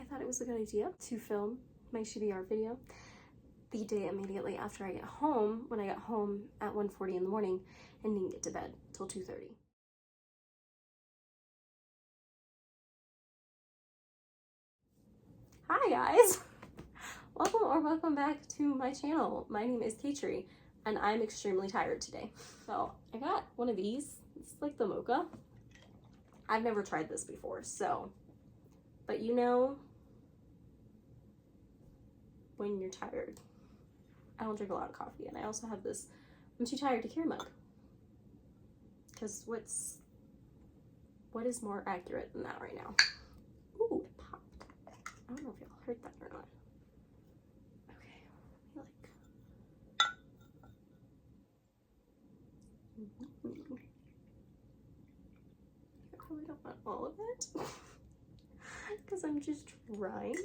I thought it was a good idea to film my TBR video the day immediately after I get home, when I got home at 1:40 in the morning and didn't get to bed till 2:30. Hi guys! Welcome back to my channel. My name is Katri and I'm extremely tired today. So I got one of these. It's like the mocha. I've never tried this before, so, but you know, when you're tired. I don't drink a lot of coffee, and I also have this I'm too tired to care mug. Because what is more accurate than that right now? Ooh, it popped. I don't know if y'all heard that or not. Okay, I probably don't want all of it because I'm just trying.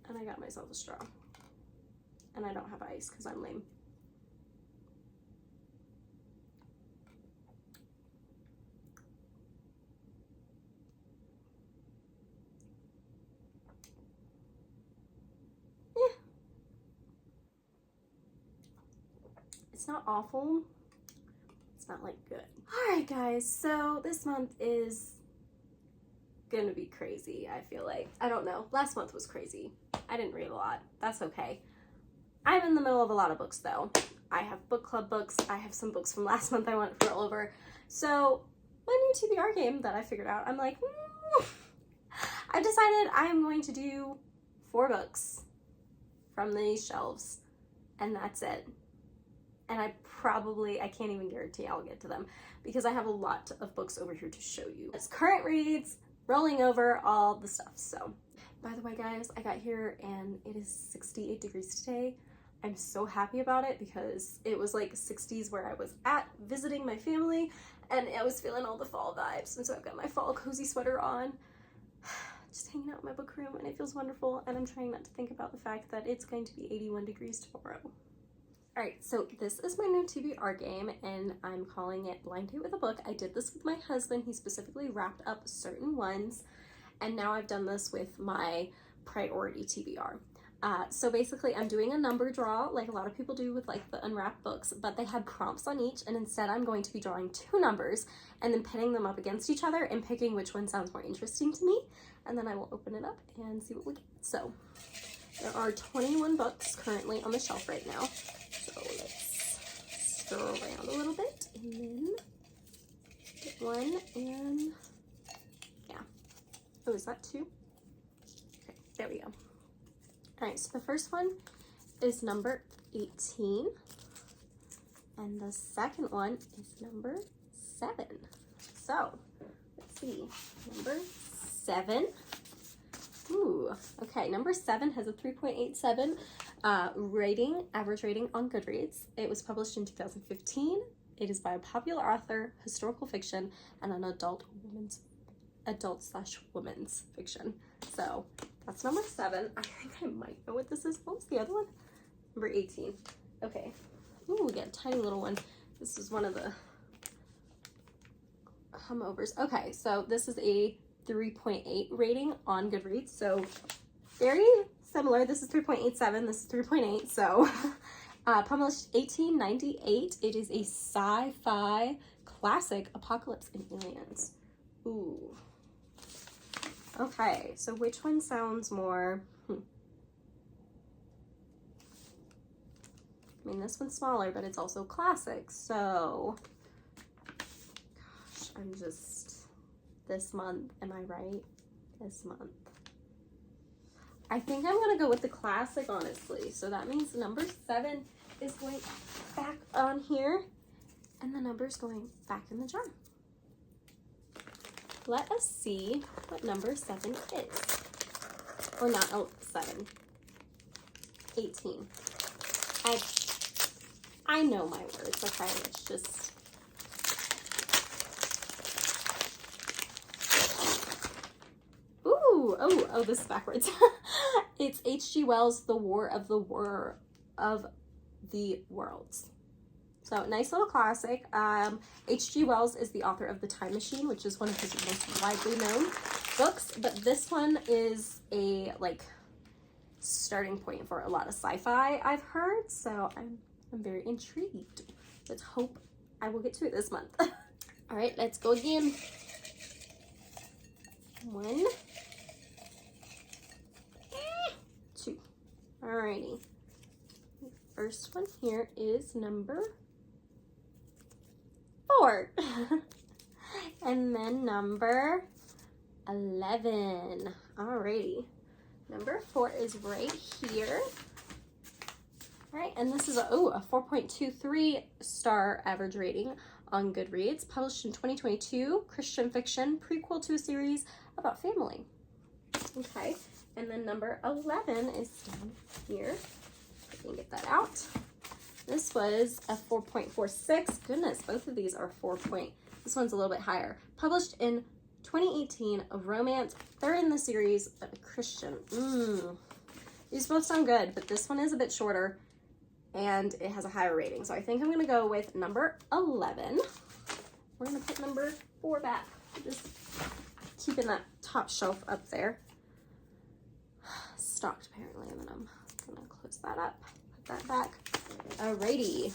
And I got myself a straw. And I don't have ice because I'm lame. Yeah. It's not awful. It's not like good. Alright guys, so this month is gonna be crazy, I feel like. I don't know. Last month was crazy. I didn't read a lot. That's okay. I'm in the middle of a lot of books though. I have book club books. I have some books from last month I went for all over. So my new TBR game that I figured out, I'm like, I decided I am going to do 4 books from these shelves and that's it. And I can't even guarantee I'll get to them because I have a lot of books over here to show you. It's current reads, rolling over, all the stuff. So, by the way guys, I got here and it is 68 degrees today. I'm so happy about it because it was like 60s where I was at visiting my family and I was feeling all the fall vibes. And so I've got my fall cozy sweater on, just hanging out in my book room, and it feels wonderful. And I'm trying not to think about the fact that it's going to be 81 degrees tomorrow. All right, so this is my new TBR game and I'm calling it Blind Date with a Book. I did this with my husband. He specifically wrapped up certain ones, and now I've done this with my priority TBR. So basically I'm doing a number draw like a lot of people do with like the unwrapped books, but they had prompts on each, and instead I'm going to be drawing 2 numbers and then pitting them up against each other and picking which one sounds more interesting to me, and then I will open it up and see what we get. So there are 21 books currently on the shelf right now. So let's stir around a little bit and then get one, and yeah. Oh, is that 2? Okay, there we go. All right, so the first one is number 18, and the second one is number 7. So let's see, number 7. Ooh, okay, number 7 has a 3.87 average rating on Goodreads. It was published in 2015. It is by a popular author, historical fiction, and an adult/women's fiction. So that's number 7. I think I might know what this is. What was the other one? Number 18. Okay. Ooh, we get a tiny little one. This is one of the humovers. Okay, so this is a 3.8 rating on Goodreads. So very similar. This is 3.87. This is 3.8. So published 1898. It is a sci-fi classic, apocalypse and aliens. Ooh. Okay, so which one sounds more, I mean, this one's smaller, but it's also classic, so, gosh, I'm just, this month, am I right? This month. I think I'm gonna go with the classic, honestly, so that means number 7 is going back on here, and the number's going back in the jar. Let us see what number 7 is. Or not, oh, 7. 18. I know my words, okay? It's just... Ooh, oh, this is backwards. It's H.G. Wells' The War of the Worlds. So, nice little classic. H.G. Wells is the author of The Time Machine, which is one of his most widely known books, but this one is a like starting point for a lot of sci-fi I've heard, so I'm very intrigued. Let's hope I will get to it this month. All right, let's go again. 1, 2. Alrighty. First one here is number 4. And then number 11. Alrighty. Number 4 is right here. All right, and this is a 4.23 star average rating on Goodreads, published in 2022, Christian fiction, prequel to a series about family. Okay, and then number 11 is down here. I can get that out. This was a 4.46. Goodness, both of these are 4. This one's a little bit higher. Published in 2018, a romance, third in the series, but a Christian. These both sound good, but this one is a bit shorter and it has a higher rating. So I think I'm gonna go with number 11. We're gonna put number 4 back. Just keeping that top shelf up there. Stocked apparently, and then I'm gonna close that up, put that back. Alrighty.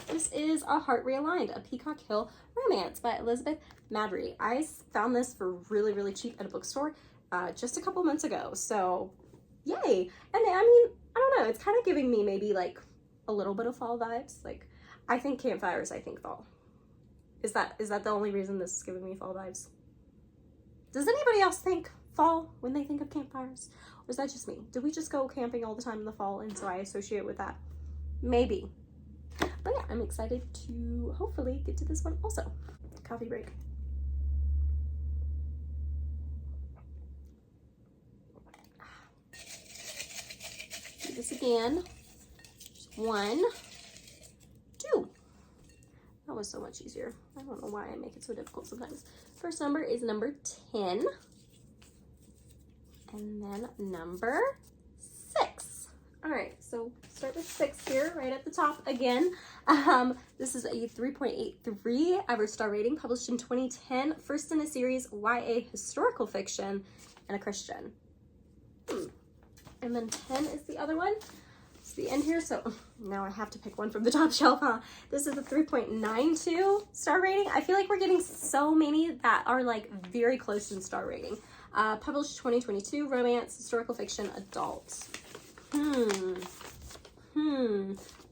This is A Heart Realigned, a Peacock Hill romance by Elizabeth Madry. I found this for really, really cheap at a bookstore just a couple months ago. So, yay. And I mean, I don't know. It's kind of giving me maybe like a little bit of fall vibes. Like, I think campfires, I think fall. Is that the only reason this is giving me fall vibes? Does anybody else think fall when they think of campfires? Or is that just me? Do we just go camping all the time in the fall and so I associate with that? Maybe. But yeah, I'm excited to hopefully get to this one also. Coffee break. Do this again. 1, 2. That was so much easier. I don't know why I make it so difficult sometimes. First number is number 10. And then number 6. All right, so start with 6 here, right at the top again. This is a 3.83 average star rating, published in 2010, first in a series, YA historical fiction, and a Christian. And then 10 is the other one. It's the end here, so now I have to pick one from the top shelf, huh? This is a 3.92 star rating. I feel like we're getting so many that are like very close in star rating. Published 2022, romance, historical fiction, adult.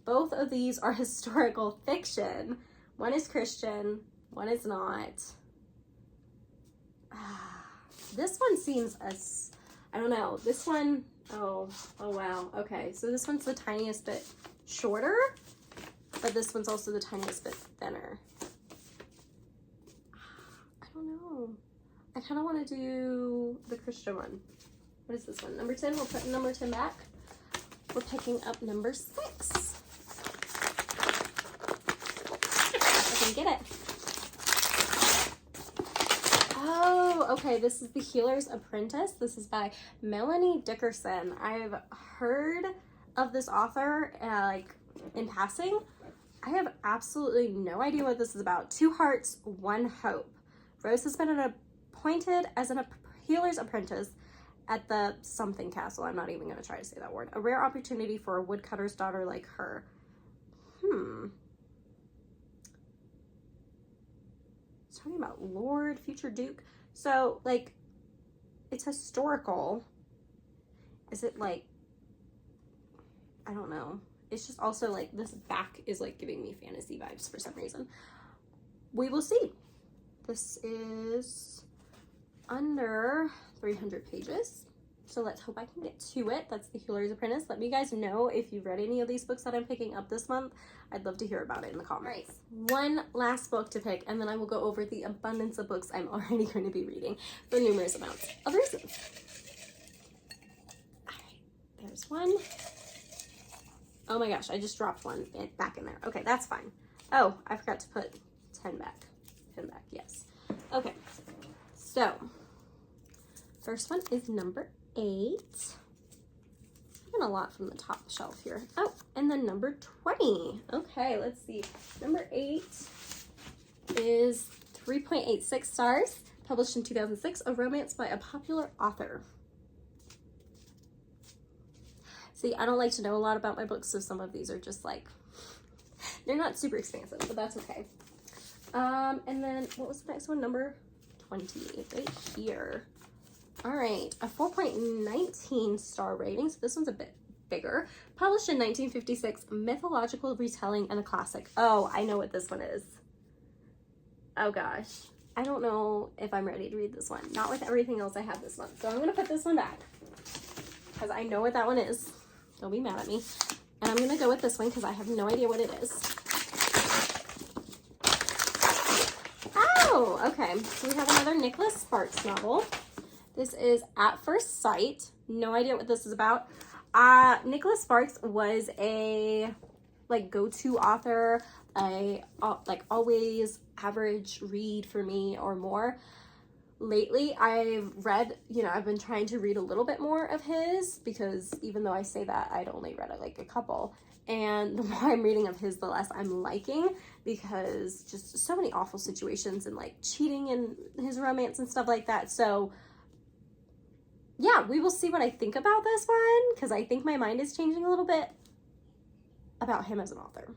Both of these are historical fiction. One is Christian, one is not. This one seems as, I don't know, this one, oh wow, okay. So this one's the tiniest bit shorter, but this one's also the tiniest bit thinner. I don't know. I kind of want to do the Christian one. What is this one? Number 10, we'll put number 10 back. We're picking up number 6. I can get it. Oh, okay. This is The Healer's Apprentice. This is by Melanie Dickerson. I've heard of this author like in passing. I have absolutely no idea what this is about. 2 hearts, 1 hope. Rose has been appointed as a healer's apprentice at the something castle. I'm not even going to try to say that word. A rare opportunity for a woodcutter's daughter like her. It's talking about Lord, future Duke. So, like, it's historical. Is it, like, I don't know. It's just also, like, this back is, like, giving me fantasy vibes for some reason. We will see. This is under 300 pages. So let's hope I can get to it. That's The Healer's Apprentice. Let me guys know if you've read any of these books that I'm picking up this month. I'd love to hear about it in the comments. Right. One last book to pick, and then I will go over the abundance of books I'm already going to be reading for numerous amounts of reasons. All right, there's one. Oh my gosh, I just dropped one back in there. Okay, that's fine. Oh, I forgot to put 10 back. 10 back, yes. Okay, so first one is number 8. taking a lot from the top shelf here. Oh, and then number 20. Okay, let's see. Number 8 is 3.86 stars, published in 2006, a romance by a popular author. See, I don't like to know a lot about my books, so some of these are just like, they're not super expansive, but that's okay. And then what was the next one? Number 20, right here. All right, a 4.19 star rating, so this one's a bit bigger. Published in 1956, mythological retelling and a classic. Oh, I know what this one is. Oh gosh, I don't know if I'm ready to read this one. Not with everything else I have this month. So I'm gonna put this one back because I know what that one is. Don't be mad at me. And I'm gonna go with this one because I have no idea what it is. Oh, okay. So we have another Nicholas Sparks novel. This is At First Sight. No idea what this is about. Nicholas Sparks was a like go-to author, like always average read for me or more. Lately, I've read, I've been trying to read a little bit more of his because even though I say that, I'd only read like a couple. And the more I'm reading of his, the less I'm liking because just so many awful situations and like cheating in his romance and stuff like that. So yeah, we will see what I think about this one because I think my mind is changing a little bit about him as an author.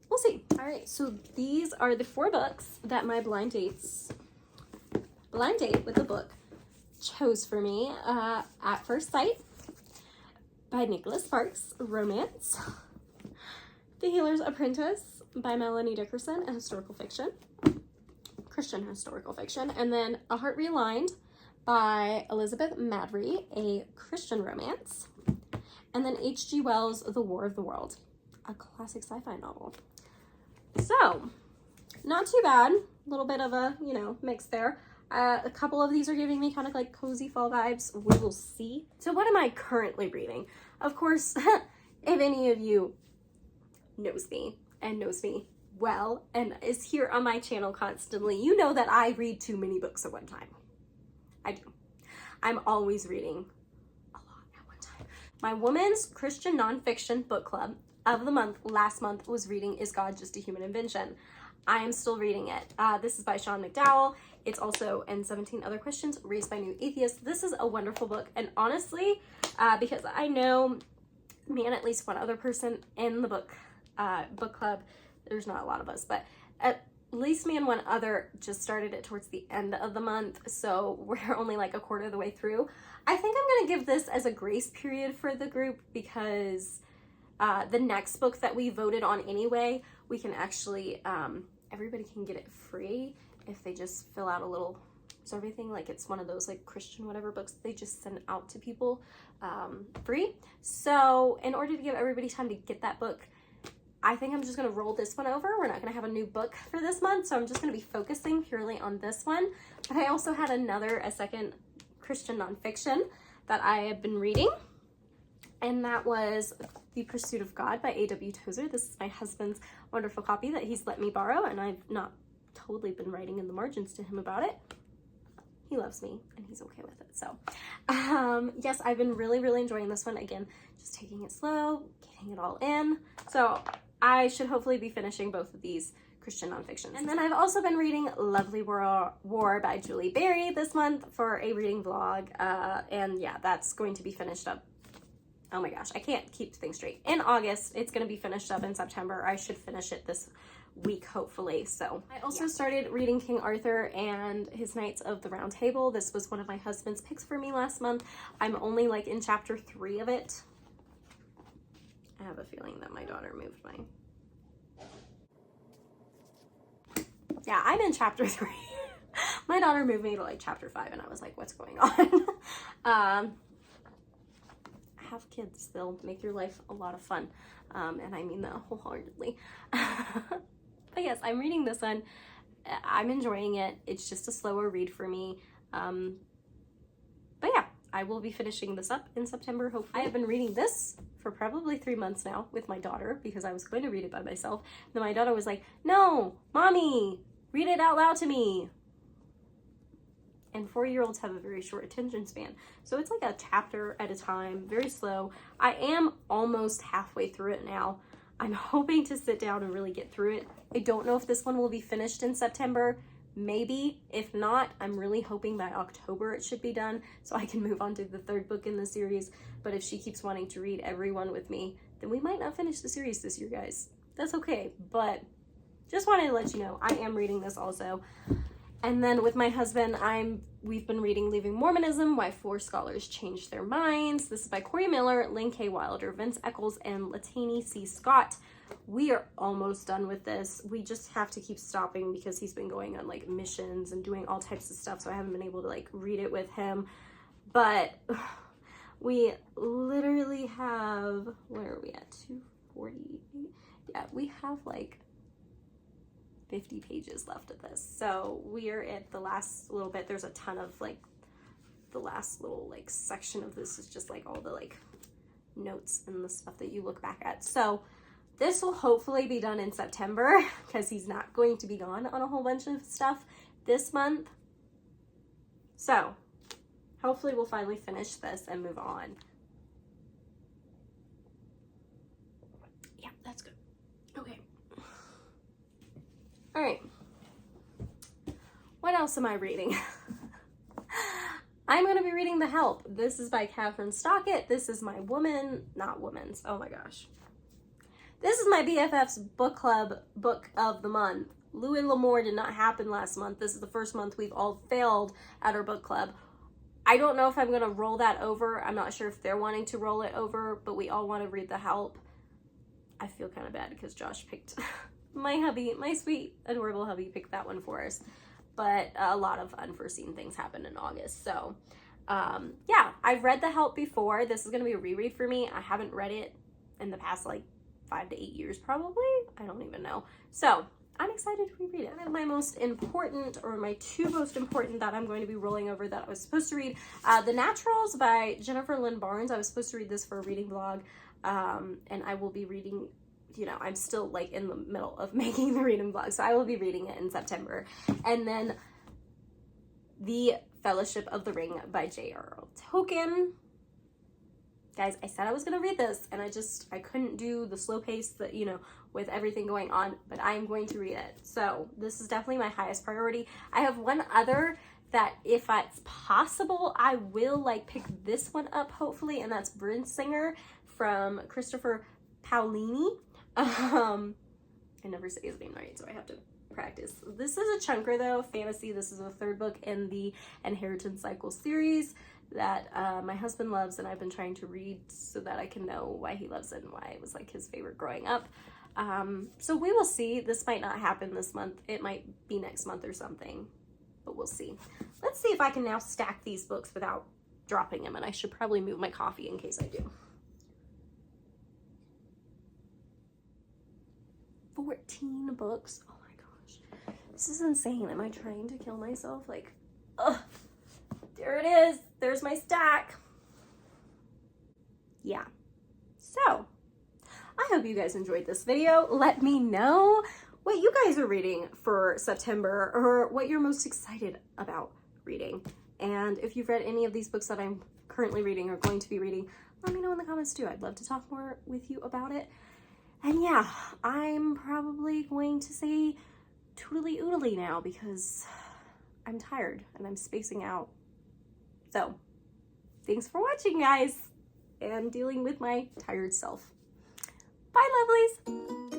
We'll see. All right, so these are the 4 books that my blind date with the book chose for me. At First Sight by Nicholas Sparks, romance. The Healer's Apprentice by Melanie Dickerson, a historical fiction, Christian historical fiction. And then A Heart Realigned by Elizabeth Madry, a Christian romance. And then H.G. Wells' The War of the World, a classic sci-fi novel. So, not too bad. A little bit of a, mix there. A couple of these are giving me kind of like cozy fall vibes. We will see. So what am I currently reading? Of course, if any of you knows me well and is here on my channel constantly, you know that I read too many books at one time. I do. I'm always reading a lot at one time. My women's Christian nonfiction book club of the month last month was reading Is God Just a Human Invention? I am still reading it. This is by Sean McDowell. It's also And 17 Other Questions Raised by New Atheists. This is a wonderful book. And honestly, because I know me and at least one other person in the book club, there's not a lot of us, but at least me and one other just started it towards the end of the month. So we're only like a quarter of the way through. I think I'm going to give this as a grace period for the group because the next book that we voted on anyway, we can actually, everybody can get it free if they just fill out a little survey thing. Like it's one of those like Christian whatever books they just send out to people free. So in order to give everybody time to get that book, I think I'm just going to roll this one over. We're not going to have a new book for this month, so I'm just going to be focusing purely on this one. But I also had a second Christian nonfiction that I have been reading, and that was The Pursuit of God by A.W. Tozer. This is my husband's wonderful copy that he's let me borrow, and I've not totally been writing in the margins to him about it. He loves me, and he's okay with it. So, yes, I've been really, really enjoying this one. Again, just taking it slow, getting it all in. So I should hopefully be finishing both of these Christian nonfictions. And then I've also been reading Lovely War by Julie Berry this month for a reading vlog. And yeah, that's going to be finished up. Oh my gosh, I can't keep things straight. In August, it's going to be finished up in September. I should finish it this week, hopefully. So I also started reading King Arthur and his Knights of the Round Table. This was one of my husband's picks for me last month. I'm only like in chapter 3 of it. I have a feeling that my daughter moved my... Yeah, I'm in chapter 3. My daughter moved me to like chapter 5 and I was like, what's going on? Have kids, they'll make your life a lot of fun. And I mean that wholeheartedly. But yes, I'm reading this one. I'm enjoying it. It's just a slower read for me. But yeah, I will be finishing this up in September, hopefully. I have been reading this for probably 3 months now with my daughter because I was going to read it by myself. And then my daughter was like, no, mommy, read it out loud to me. and 4-year-olds have a very short attention span. So it's like a chapter at a time, very slow. I am almost halfway through it now. I'm hoping to sit down and really get through it. I don't know if this one will be finished in September. Maybe. If not, I'm really hoping by October it should be done so I can move on to the 3rd book in the series. But if she keeps wanting to read every one with me, then we might not finish the series this year, guys. That's okay, but just wanted to let you know I am reading this also. And then with my husband, we've been reading Leaving Mormonism, Why 4 Scholars Changed Their Minds. This is by Corey Miller, Lynn K. Wilder, Vince Eccles, and Latani C. Scott. We are almost done with this. We just have to keep stopping because he's been going on like missions and doing all types of stuff, so I haven't been able to like read it with him. But we literally have, where are we at? 248? Yeah, we have like 50 pages left of this. So we are at the last little bit. There's a ton of like, the last little like section of this is just like all the like notes and the stuff that you look back at. So this will hopefully be done in September because he's not going to be gone on a whole bunch of stuff this month. So hopefully we'll finally finish this and move on. Yeah, that's good. Okay. All right. What else am I reading? I'm going to be reading The Help. This is by Catherine Stockett. This is my oh my gosh. This is my BFF's book club book of the month. Louis L'Amour did not happen last month. This is the first month we've all failed at our book club. I don't know if I'm going to roll that over. I'm not sure if they're wanting to roll it over, but we all want to read The Help. I feel kind of bad because Josh picked my hubby, my sweet, adorable hubby picked that one for us. But a lot of unforeseen things happened in August. So, yeah, I've read The Help before. This is going to be a reread for me. I haven't read it in the past, like, 5 to 8 years, probably. I don't even know. So, I'm excited to reread it. One of my most important, or my 2 most important that I'm going to be rolling over that I was supposed to read. The Naturals by Jennifer Lynn Barnes. I was supposed to read this for a reading vlog. And I will be reading, you know, I'm still like in the middle of making the reading vlog, so I will be reading it in September. And then The Fellowship of the Ring by J.R.R. Tolkien. Guys, I said I was going to read this, and I couldn't do the slow pace that, you know, with everything going on, but I am going to read it. So this is definitely my highest priority. I have one other that if it's possible, I will like pick this one up, hopefully, and that's Brinsinger from Christopher Paolini. I never say his name right, so I have to practice. This is a chunker though, fantasy. This is the 3rd book in the Inheritance Cycle series that my husband loves, and I've been trying to read so that I can know why he loves it and why it was like his favorite growing up. So we will see. This might not happen this month. It might be next month or something, but we'll see. Let's see if I can now stack these books without dropping them, and I should probably move my coffee in case I do. 14 books. Oh my gosh. This is insane. Am I trying to kill myself? Like, ugh. There it is. There's my stack. Yeah. So, I hope you guys enjoyed this video. Let me know what you guys are reading for September or what you're most excited about reading. And if you've read any of these books that I'm currently reading or going to be reading, let me know in the comments too. I'd love to talk more with you about it. And yeah, I'm probably going to say toodly oodly now because I'm tired and I'm spacing out. So, thanks for watching, guys, and dealing with my tired self. Bye, lovelies!